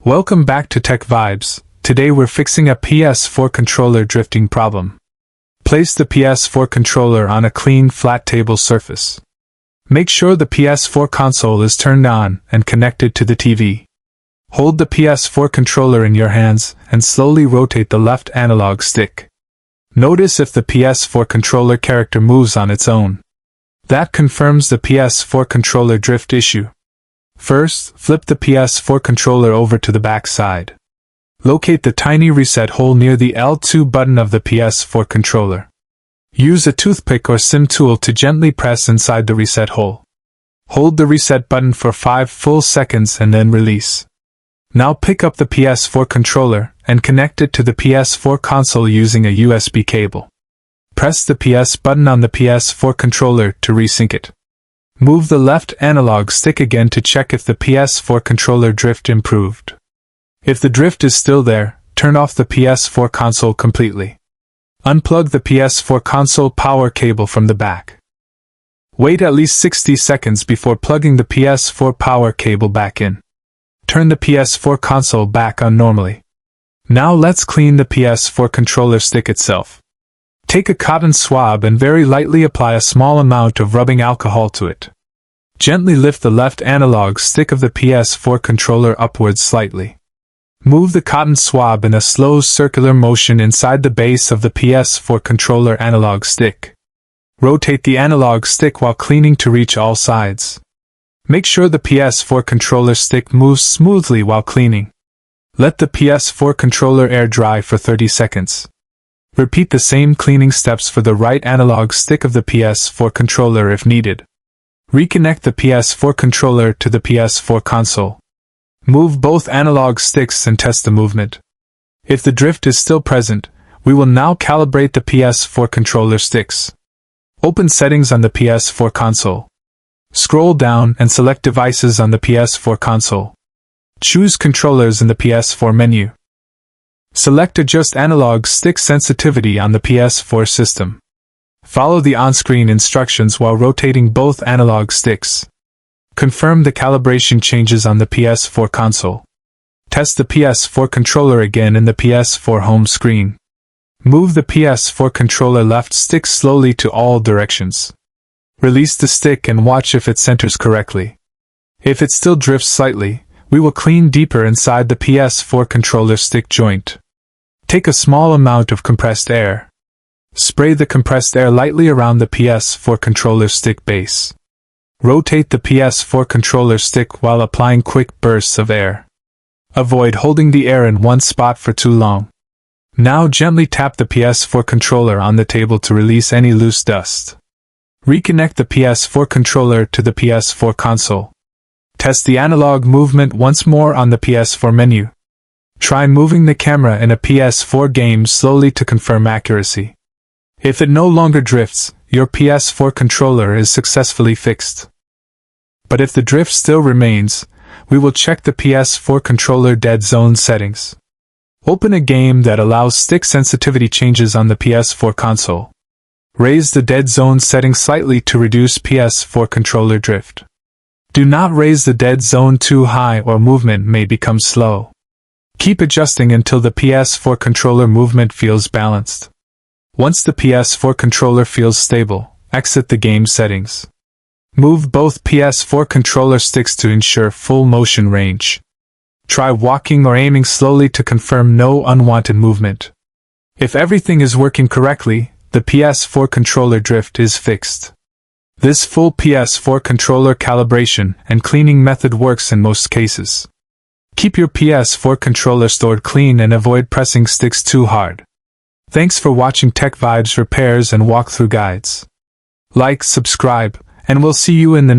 Welcome back to Tech Vibes. Today we're fixing a PS4 controller drifting problem. Place the PS4 controller on a clean, flat table surface. Make sure the PS4 console is turned on and connected to the TV. Hold the PS4 controller in your hands and slowly rotate the left analog stick. Notice if the PS4 controller character moves on its own. That confirms the PS4 controller drift issue. First, flip the PS4 controller over to the back side. Locate the tiny reset hole near the L2 button of the PS4 controller. Use a toothpick or sim tool to gently press inside the reset hole. Hold the reset button for 5 full seconds and then release. Now pick up the PS4 controller and connect it to the PS4 console using a USB cable. Press the PS button on the PS4 controller to resync it. Move the left analog stick again to check if the PS4 controller drift improved. If the drift is still there, turn off the PS4 console completely. Unplug the PS4 console power cable from the back. Wait at least 60 seconds before plugging the PS4 power cable back in. Turn the PS4 console back on normally. Now let's clean the PS4 controller stick itself. Take a cotton swab and very lightly apply a small amount of rubbing alcohol to it. Gently lift the left analog stick of the PS4 controller upwards slightly. Move the cotton swab in a slow circular motion inside the base of the PS4 controller analog stick. Rotate the analog stick while cleaning to reach all sides. Make sure the PS4 controller stick moves smoothly while cleaning. Let the PS4 controller air dry for 30 seconds. Repeat the same cleaning steps for the right analog stick of the PS4 controller if needed. Reconnect the PS4 controller to the PS4 console. Move both analog sticks and test the movement. If the drift is still present, we will now calibrate the PS4 controller sticks. Open Settings on the PS4 console. Scroll down and select Devices on the PS4 console. Choose Controllers in the PS4 menu. Select Adjust Analog Stick Sensitivity on the PS4 system. Follow the on-screen instructions while rotating both analog sticks. Confirm the calibration changes on the PS4 console. Test the PS4 controller again in the PS4 home screen. Move the PS4 controller left stick slowly to all directions. Release the stick and watch if it centers correctly. If it still drifts slightly, we will clean deeper inside the PS4 controller stick joint. Take a small amount of compressed air. Spray the compressed air lightly around the PS4 controller stick base. Rotate the PS4 controller stick while applying quick bursts of air. Avoid holding the air in one spot for too long. Now gently tap the PS4 controller on the table to release any loose dust. Reconnect the PS4 controller to the PS4 console. Test the analog movement once more on the PS4 menu. Try moving the camera in a PS4 game slowly to confirm accuracy. If it no longer drifts, your PS4 controller is successfully fixed. But if the drift still remains, we will check the PS4 controller dead zone settings. Open a game that allows stick sensitivity changes on the PS4 console. Raise the dead zone setting slightly to reduce PS4 controller drift. Do not raise the dead zone too high or movement may become slow. Keep adjusting until the PS4 controller movement feels balanced. Once the PS4 controller feels stable, exit the game settings. Move both PS4 controller sticks to ensure full motion range. Try walking or aiming slowly to confirm no unwanted movement. If everything is working correctly, the PS4 controller drift is fixed. This full PS4 controller calibration and cleaning method works in most cases. Keep your PS4 controller stored clean and avoid pressing sticks too hard. Thanks for watching Tech Vibes repairs and walkthrough guides. Like, subscribe, and we'll see you in the